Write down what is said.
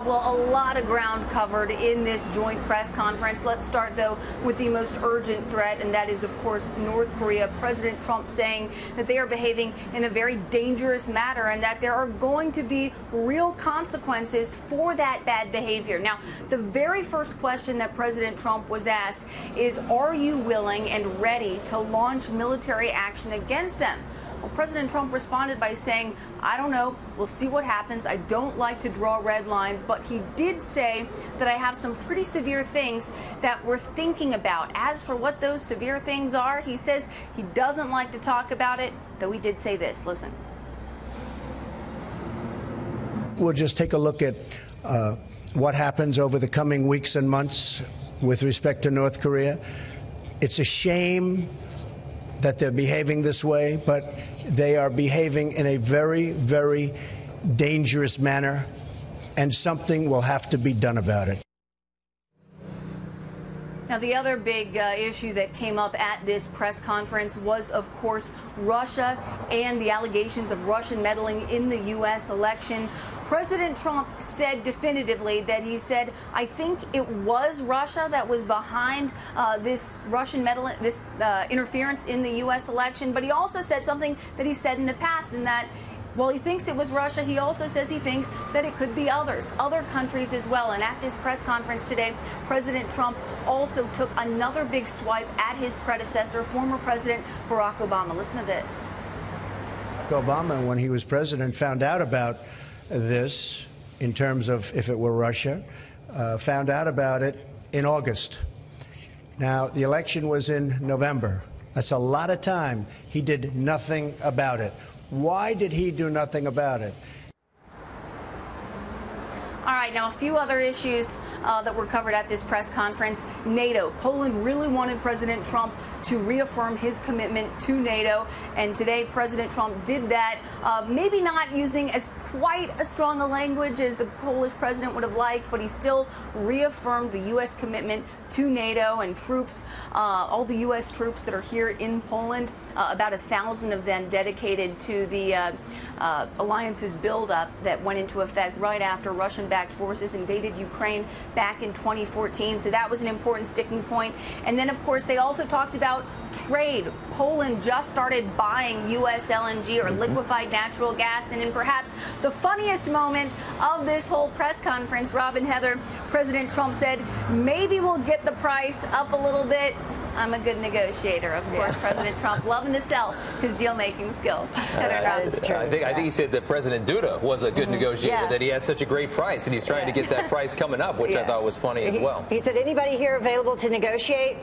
Well, a lot of ground covered in this joint press conference. Let's start, though, with the most urgent threat, and that is, of course, North Korea. President Trump saying that they are behaving in a very dangerous manner and that there are going to be real consequences for that bad behavior. Now, the very first question that President Trump was asked is, are you willing and ready to launch military action against them? Well, President Trump responded by saying, I don't know, we'll see what happens. I don't like to draw red lines, but he did say that I have some pretty severe things that we're thinking about. As for what those severe things are, he says he doesn't like to talk about it, though he did say this. Listen. We'll just take a look at what happens over the coming weeks and months with respect to North Korea. It's a shame that they're behaving this way, but they are behaving in a very, very dangerous manner, and something will have to be done about it. Now, the other big issue that came up at this press conference was, of course, Russia and the allegations of Russian meddling in the U.S. election. President Trump said definitively that he said, I think it was Russia that was behind this Russian meddling, this interference in the U.S. election. But he also said something that he said in the past, in that while he thinks it was Russia, he also says he thinks that it could be other countries as well. And at this press conference today, President Trump also took another big swipe at his predecessor, former President Barack Obama. Listen to this. Barack Obama, when he was president, found out about this, in terms of if it were Russia, found out about it in August. Now, the election was in November. That's a lot of time. He did nothing about it. Why did he do nothing about it? All right, now a few other issues that were covered at this press conference. NATO. Poland really wanted President Trump to reaffirm his commitment to NATO, and today President Trump did that, maybe not using as quite as strong a language as the Polish president would have liked, but he still reaffirmed the U.S. commitment to NATO and troops, all the U.S. troops that are here in Poland, about 1,000 of them dedicated to the alliance's buildup that went into effect right after Russian-backed forces invaded Ukraine back in 2014. So that was an important sticking point. And then, of course, they also talked about trade. Poland just started buying U.S. LNG, or liquefied natural gas, and in perhaps the funniest moment of this whole press conference, Rob and Heather, President Trump said, maybe we'll get the price up a little bit. I'm a good negotiator, of course. President Trump loving to sell his deal-making skills. I think he said that President Duda was a good negotiator, that he had such a great price, and he's trying to get that price coming up, which I thought was funny as well. He said, anybody here available to negotiate?